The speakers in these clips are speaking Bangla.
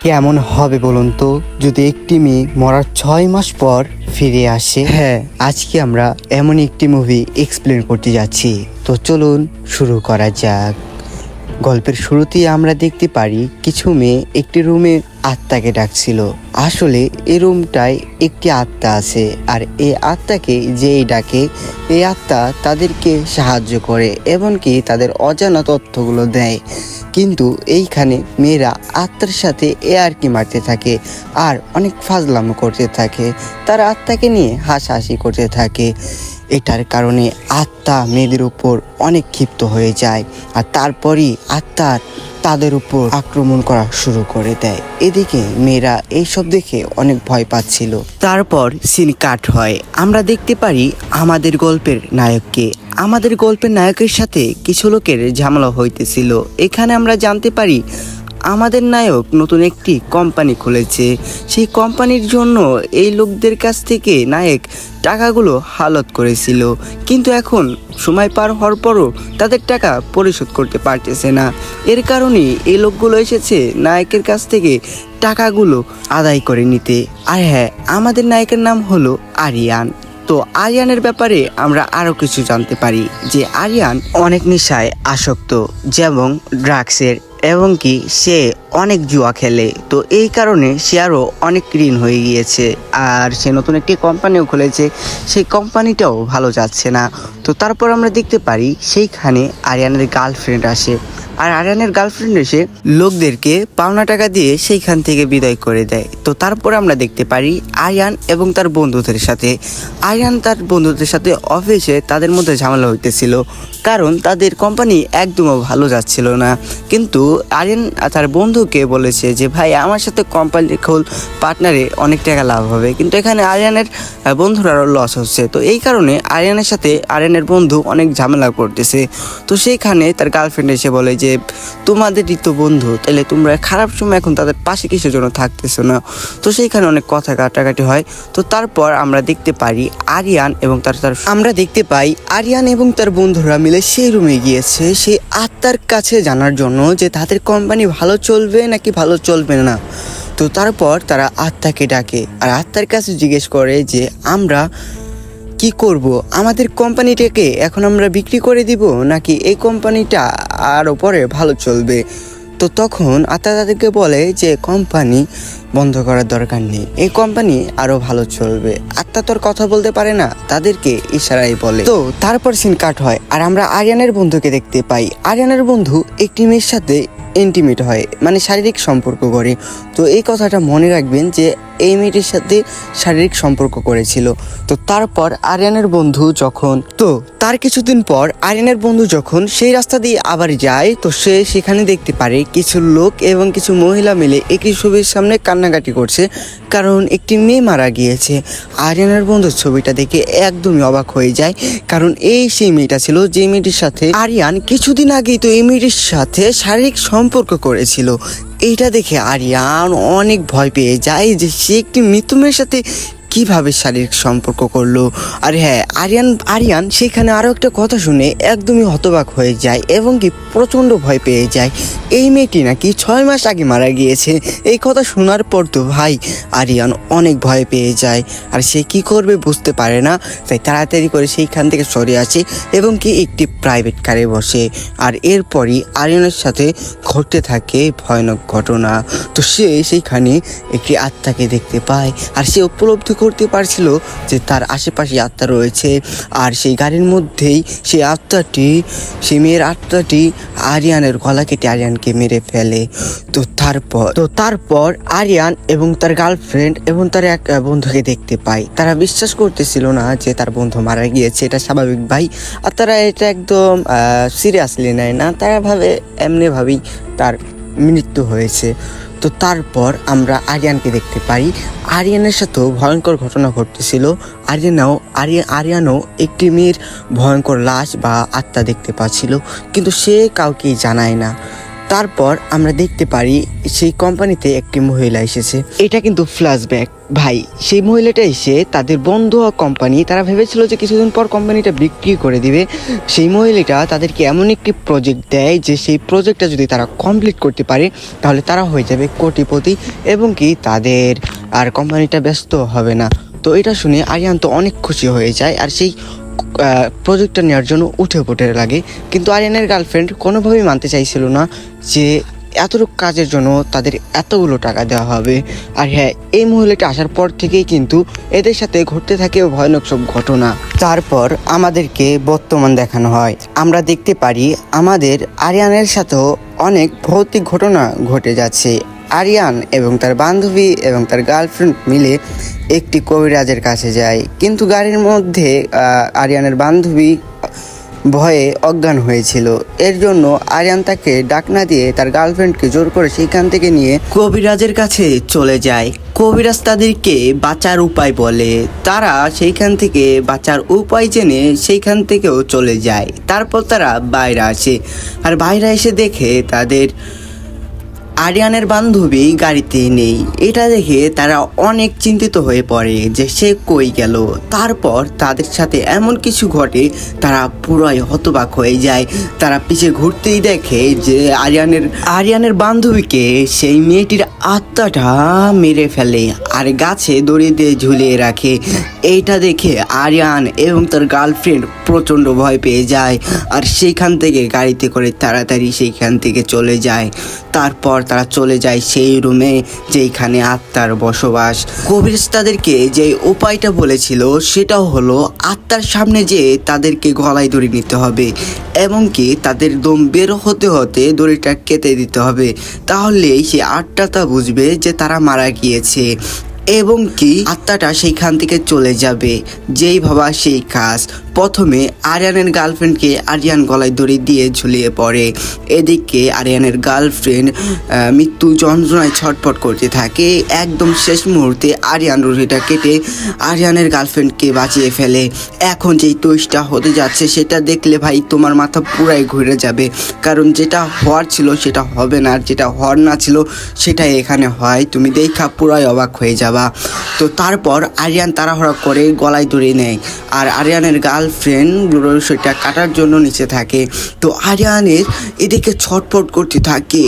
কেমন হবে বলুন তো যদি একটি মেয়ে মরার 6 মাস পর ফিরে আসে। হ্যাঁ, আজকে আমরা এমন একটি মুভি এক্সপ্লেন করতে যাচ্ছি। তো চলুন শুরু করা যাক। গল্পের শুরুতেই আমরা দেখতে পারি কিছু মেয়ে একটি রুমে আত্মাকে ডাকছিল। আসলে এই রুমটায় একটি আত্মা আছে, আর এই আত্মাকে যেই ডাকে এই আত্মা তাদেরকে সাহায্য করে, এমনকি তাদের অজানা তথ্যগুলো দেয়। কিন্তু এইখানে মেয়েরা আত্মার সাথে আর কি মারতে থাকে আর অনেক ফাজলামো করতে থাকে। তারা আত্মাকে নিয়ে হাসাহাসি করতে থাকে। এটার কারণে আত্মা মেয়েদের উপর অনেক ক্ষিপ্ত হয়ে যায়, আর তারপরই আত্মা তাদের উপর আক্রমণ করা শুরু করে দেয়। এদিকে মেয়েরা এইসব দেখে অনেক ভয় পাচ্ছিল। তারপর সিন কাট হয়। আমরা দেখতে পারি আমাদের গল্পের নায়ককে। আমাদের গল্পের নায়কের সাথে কিছু লোকের ঝামেলা হইতেছিল। এখানে আমরা জানতে পারি আমাদের নায়ক নতুন একটি কোম্পানি খুলেছে। সেই কোম্পানির জন্য এই লোকদের কাছ থেকে নায়ক টাকাগুলো হালত করেছিল, কিন্তু এখন সময় পার হওয়ার পরও তাদের টাকা পরিশোধ করতে পারতেছে না। এর কারণে এই লোকগুলো এসেছে নায়কের কাছ থেকে টাকাগুলো আদায় করে নিতে। আর হ্যাঁ, আমাদের নায়কের নাম হলো আরিয়ান। তো আরিয়ানের ব্যাপারে আমরা আরও কিছু জানতে পারি যে আরিয়ান অনেক নেশায় আসক্ত, যেমন ড্রাগসের, এবং কি সে অনেক জুয়া খেলে। তো এই কারণে সে আরও অনেক ঋণ হয়ে গিয়েছে, আর সে নতুন একটি কোম্পানিও খুলেছে। সেই কোম্পানিটাও ভালো যাচ্ছে না। তো তারপর আমরা দেখতে পারি সেইখানে আরিয়ানের গার্লফ্রেন্ড আসে, আর আরিয়ানের গার্লফ্রেন্ড এসে লোকদেরকে পাওনা টাকা দিয়ে সেইখান থেকে বিদায় করে দেয়। তো তারপর আমরা দেখতে পারি আরিয়ান এবং তার বন্ধুদের সাথে অফিসে তাদের মধ্যে ঝামেলা হইতেছিল, কারণ তাদের কোম্পানি একদমও ভালো যাচ্ছিল না। কিন্তু আরিয়ান তার বন্ধুকে বলেছে যে ভাই, আমার সাথে কোম্পানি খোল, পার্টনারে অনেক টাকা লাভ হবে। কিন্তু এখানে আরিয়ানের বন্ধুরারও লস হচ্ছে। তো এই কারণে আরিয়ানের সাথে আরিয়ানের বন্ধু অনেক ঝামেলা করতেছে। তো সেইখানে তার গার্লফ্রেন্ড এসে বলে যে তোমাদেরই তো বন্ধু, তাহলে তোমরা খারাপ সময় এখন তাদের পাশে কিসের জন্য থাকতেছো না। তো সেইখানে অনেক কথা কাটাকাটি হয়। তো তারপর আমরা দেখতে পারি আরিয়ান এবং আরিয়ান এবং তার বন্ধুরা মিলে সেই রুমে গিয়েছে সেই আত্মার কাছে জানার জন্য যে তাদের কোম্পানি ভালো চলবে নাকি ভালো চলবে না। তো তারপর তারা আত্মাকে ডাকে, আর আত্মার কাছে জিজ্ঞেস করে যে আমরা কি করব, আমাদের কোম্পানিটাকে এখন আমরা বিক্রি করে দিব নাকি এই কোম্পানিটা আরও পরে ভালো চলবে। তো তখন আত্মা তাদেরকে বলে যে কোম্পানি বন্ধ করার দরকার নেই, এই কোম্পানি আরো ভালো চলবে। আত্মা তোর কথা বলতে পারে না, তাদেরকে ইশারায় বলে। তো তারপর সিন কাট হয়, আর আমরা আরিয়ানের বন্ধুকে দেখতে পাই। আরিয়ানের বন্ধু একটি মেয়ের সাথে ইন্টিমেট হয়, মানে শারীরিক সম্পর্ক করে। তো এই কথাটা মনে রাখবেন যে এই মেয়েটির সাথে শারীরিক সম্পর্ক করেছিল। তো তারপর আরিয়ানের বন্ধু তার কিছুদিন পর আরিয়ানের বন্ধু যখন সেই রাস্তা দিয়ে আবার যায়, তো সে সেখানে দেখতে পারে কিছু লোক এবং কিছু মহিলা মিলে একই ছবির সামনে কান্নাকাটি করছে, কারণ একটি মেয়ে মারা গিয়েছে। আরিয়ানের বন্ধু ছবিটা দেখে একদমই অবাক হয়ে যায়, কারণ এই সেই মেয়েটা ছিল যে মেয়েটির সাথে আরিয়ান কিছুদিন আগেই তো এই মেয়েটির সাথে শারীরিক সম্পর্ক করেছিল। এইটা দেখে আরিয়ান অনেক ভয় পেয়ে যায় যে সে একটি মৃত্যু মেয়ের সাথে কিভাবে শারীরিক সম্পর্ক করলো। আর হ্যাঁ, আরিয়ান সেখানে আরও একটা কথা শুনে একদমই হতবাক হয়ে যায় এবং কি প্রচণ্ড ভয় পেয়ে যায়। এই মেয়েটি নাকি 6 মাস আগে মারা গিয়েছে। এই কথা শোনার পর তো ভাই আরিয়ান অনেক ভয় পেয়ে যায়, আর সে কি করবে বুঝতে পারে না। তাই তাড়াতাড়ি করে সেইখান থেকে সরে আসে এবং কি একটি প্রাইভেট কারে বসে। আর এরপরই আরিয়ানের সাথে ঘটতে থাকে ভয়ানক ঘটনা। তো সে সেইখানে একটি আত্মাকে দেখতে পায়, আর সে উপলব্ধি করতে পারছিল যে তার আশেপাশে আত্মা রয়েছে। আর সেই গাড়ির মধ্যেই সেই মেয়ের আত্মাটি আরিয়ানের গলা কেটে আরিয়ানকে মেরে ফেলে। তো তারপর আরিয়ান এবং তার গার্লফ্রেন্ড এবং তার এক বন্ধুকে দেখতে পায়। তারা বিশ্বাস করতেছিল না যে তার বন্ধু মারা গিয়েছে, এটা স্বাভাবিক ভাই। আর তারা এটা একদম সিরিয়াসলি নেয় না, তারা এমনি ভাবেই তার মৃত্যু হয়েছে। তো তারপর আমরা আরিয়ানকে দেখতে পাই। আরিয়ানের সাথেও ভয়ঙ্কর ঘটনা ঘটতেছিল। আরিয়ানও একটি মেয়ের ভয়ঙ্কর লাশ বা আত্মা দেখতে পাচ্ছিল, কিন্তু সে কাউকেই জানায় না। তারপর আমরা দেখতে পারি সেই কোম্পানিতে একটি মহিলা এসেছে। এটা কিন্তু ফ্ল্যাশব্যাক ভাই। সেই মহিলাটা এসে তাদের বন্ধু কোম্পানি, তারা ভেবেছিল যে কিছুদিন পর কোম্পানিটা বিক্রি করে দিবে। সেই মহিলাটা তাদেরকে এমন একটি প্রজেক্ট দেয় যে সেই প্রজেক্টটা যদি তারা কমপ্লিট করতে পারে তাহলে তারা হয়ে যাবে কোটিপতি এবং কি তাদের আর কোম্পানিটা ব্যস্ত হবে না। তো এটা শুনে আরিয়ান তো অনেক খুশি হয়ে যায় আর সেই প্রজেক্টটা নেওয়ার জন্য উঠে পড়ে লাগে। কিন্তু আরিয়ানের গার্লফ্রেন্ড কোনোভাবেই মানতে চাইছিল না যে এতটুকু কাজের জন্য তাদের এতগুলো টাকা দেওয়া হবে। আর হ্যাঁ, এই মহিলাটা আসার পর থেকেই কিন্তু এদের সাথে ঘটতে থাকে ভয়ানক সব ঘটনা। তারপর আমাদেরকে বর্তমান দেখানো হয়। আমরা দেখতে পারি আমাদের আরিয়ানের সাথেও অনেক ভৌতিক ঘটনা ঘটে যাচ্ছে। আরিয়ান এবং তার বান্ধবী এবং তার গার্লফ্রেন্ড মিলে একটি কবিরাজের কাছে যায়, কিন্তু গাড়ির মধ্যে আরিয়ানের বান্ধবী ভয়ে অজ্ঞান হয়েছিল। এর জন্য আরিয়ান তাকে ডাক না দিয়ে তার গার্লফ্রেন্ডকে জোর করে সেইখান থেকে নিয়ে কবিরাজের কাছে চলে যায়। কবিরাজ তাদেরকে বাঁচার উপায় বলে, তারা সেইখান থেকে বাঁচার উপায় জেনে সেইখান থেকেও চলে যায়। তারপর তারা বাইরে আসে আর বাইরে এসে দেখে তাদের আরিয়ানের বান্ধবী গাড়িতে নেই। এটা দেখে তারা অনেক চিন্তিত হয়ে পড়ে যে সে কই গেল। তারপর তাদের সাথে এমন কিছু ঘটে, তারা পুরাই হতবাক হয়ে যায়। তারা পিছে ঘুরতেই দেখে যে আরিয়ানের বান্ধবীকে সেই মেয়েটির আত্মাটা মেরে ফেলে আর গাছে দড়ি দিয়ে ঝুলিয়ে রাখে। এইটা দেখে আরিয়ান এবং তার গার্লফ্রেন্ড প্রচণ্ড ভয় পেয়ে যায় আর সেইখান থেকে গাড়িতে করে তাড়াতাড়ি সেইখান থেকে চলে যায়। তারপর তারা চলে যায় সেই রুমে যেখানে আত্মার বসবাস। কবিরাজ তাদেরকে যে উপায়টা বলেছিল সেটাও হলো আত্মার সামনে যে তাদেরকে গলায় দড়ি নিতে হবে এবং কি তাদের দম বের হতে হতে দড়িটা কেটে দিতে হবে, তাহলেই সে আত্মাটা বুঝবে যে তারা মারা গিয়েছে এবং কি আত্মাটা সেইখান থেকে চলে যাবে। যেই ভাবা সেই কাজ। প্রথমে আরিয়ানের গার্লফ্রেন্ডকে আরিয়ান গলায় দড়ি দিয়ে ঝুলিয়ে পড়ে। এদিকে আরিয়ানের গার্লফ্রেন্ড মৃত্যু যন্ত্রণায় ছটফট করতে থাকে। একদম শেষ মুহূর্তে আরিয়ান দড়িটা কেটে আরিয়ানের গার্লফ্রেন্ডকে বাঁচিয়ে ফেলে। এখন যেই টুইস্টটা হতে যাচ্ছে সেটা দেখলে ভাই তোমার মাথা পুরাই ঘুরে যাবে, কারণ যেটা হওয়ার ছিল সেটা হবে না, আর যেটা হওয়ার না ছিল সেটাই এখানে হয়। তুমি দেখা পুরাই অবাক হয়ে যাবা। তো তারপর আরিয়ান তাড়াহুড়া করে গলায় দড়ি নেয় আর আরিয়ানের গার্লফ্রেন্ড সেটা কাটার জন্য নিচে থাকে। তো আরিয়ানের এদিকে ছটফট করতে থাকে,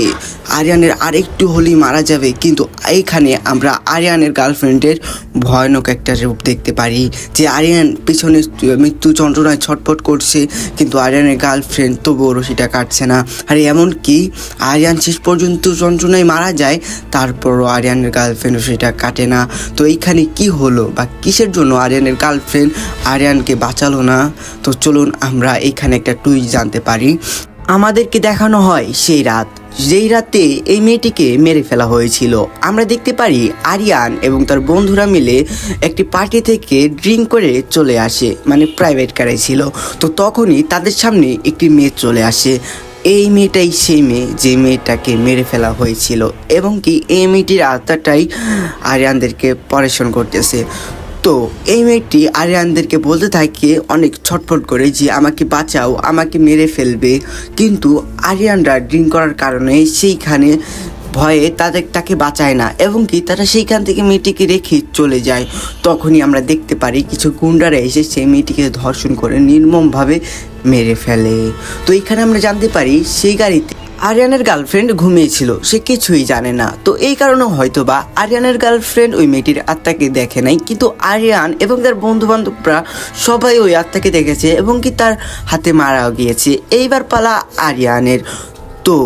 আরিয়ানের আরেকটু হলেই মারা যাবে। কিন্তু এইখানে আমরা আরিয়ানের গার্লফ্রেন্ডের ভয়ানক একটা রূপ দেখতে পারি যে আরিয়ান পিছনে মৃত্যু যন্ত্রণায় ছটফট করছে, কিন্তু আরিয়ানের গার্লফ্রেন্ড তবুও রশিটা কাটছে না। আর এমনকি আরিয়ান শেষ পর্যন্ত যন্ত্রণায় মারা যায়, তারপরও আরিয়ানের গার্লফ্রেন্ড রশিটা কাটে না। তো এইখানে কি হলো বা কিসের জন্য আরিয়ানের গার্লফ্রেন্ড আরিয়ানকে বাঁচালো না? তো চলুন আমরা এইখানে একটা টুইস্ট জানতে পারি। আমাদেরকে দেখানো হয় সেই রাত, যেই রাতে এই মেয়েটিকে মেরে ফেলা হয়েছিল। আমরা দেখতে পারি আরিয়ান এবং তার বন্ধুরা মিলে একটি পার্টি থেকে ড্রিঙ্ক করে চলে আসে, মানে প্রাইভেট কারে ছিল। তো তখনই তাদের সামনে একটি মেয়ে চলে আসে। এই মেয়েটাই সেই মেয়ে যে মেয়েটাকে মেরে ফেলা হয়েছিল এবং কি এই মেয়েটির আত্মাটাই আরিয়ানদেরকে পরেশান করতেছে। তো এই মেয়েটি আরিয়ানদেরকে বলতে থাকে অনেক ছটফট করে যে আমাকে বাঁচাও, আমাকে মেরে ফেলবে। কিন্তু আরিয়ানরা ড্রিঙ্ক করার কারণে সেইখানে ভয়ে তাকে বাঁচায় না এবং কি তারা সেইখান থেকে মেয়েটিকে রেখে চলে যায়। তখনই আমরা দেখতে পারি কিছু গুন্ডারা এসে সেই মেয়েটিকে ধর্ষণ করে নির্মমভাবে মেরে ফেলে। তো এইখানে আমরা জানতে পারি সেই গাড়িতে আরিয়ানের গার্লফ্রেন্ড ঘুমিয়েছিল, সে কিছুই জানে না। তো এই কারণে হয়তো বা আরিয়ানের গার্লফ্রেন্ড ওই মেয়েটির আত্মাকে দেখে নাই, কিন্তু আরিয়ান এবং তার বন্ধু বান্ধবরা সবাই ওই আত্মাকে দেখেছে এবং কি তার হাতে মারাও গিয়েছে। এইবার পালা আরিয়ানের। তো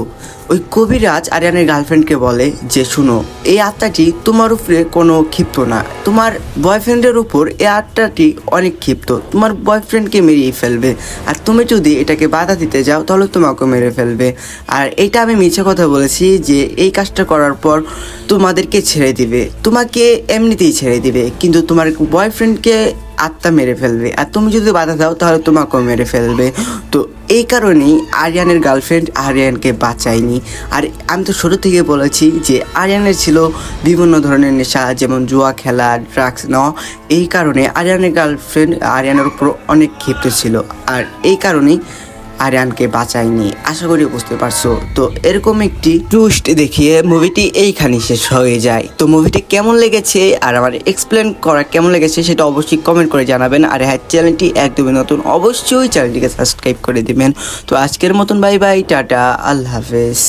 ওই কবিরাজ আরিয়ানের গার্লফ্রেন্ডকে বলে যে শুনো, এই আত্মাটি তোমার উপরে কোনো ক্ষিপ্ত না, তোমার বয়ফ্রেন্ডের উপর এই আত্মাটি অনেক ক্ষিপ্ত, তোমার বয়ফ্রেন্ডকে মেরিয়ে ফেলবে। আর তুমি যদি এটাকে বাধা দিতে যাও তাহলে তোমাকে মেরে ফেলবে। আর এটা আমি মিছে কথা বলেছি যে এই কাজটা করার পর তোমাদেরকে ছেড়ে দিবে, তোমাকে এমনিতেই ছেড়ে দিবে, কিন্তু তোমার বয়ফ্রেন্ডকে আত্মা মেরে ফেলবে। আর তুমি যদি বাধা দাও তাহলে তোমাকেও মেরে ফেলবে। তো এই কারণেই আরিয়ানের গার্লফ্রেন্ড আরিয়ানকে বাঁচায়নি। আর আমি তো ছোটো থেকে বলেছি যে আরিয়ানের ছিল বিভিন্ন ধরনের নেশা, যেমন জুয়া খেলা, ড্রাগস নেওয়া। এই কারণে আরিয়ানের গার্লফ্রেন্ড আরিয়ানের উপর অনেক ক্ষিপ্ত ছিল। আর এই কারণেই আরিয়ানকে বাঁচায়নি। আশা করি বুঝতে পারছো। তো এরকম একটি টুইস্ট দেখিয়ে মুভিটি এইখানে শেষ হয়ে যায়। তো মুভিটি কেমন লেগেছে আর আমার এক্সপ্লেন করা কেমন লেগেছে সেটা অবশ্যই কমেন্ট করে জানাবেন। আর হ্যাঁ, চ্যানেলটি একদমই নতুন, অবশ্যই চ্যানেলটিকে সাবস্ক্রাইব করে দিবেন। তো আজকের মতন বাই বাই, টাটা, আল্লাহ হাফেজ।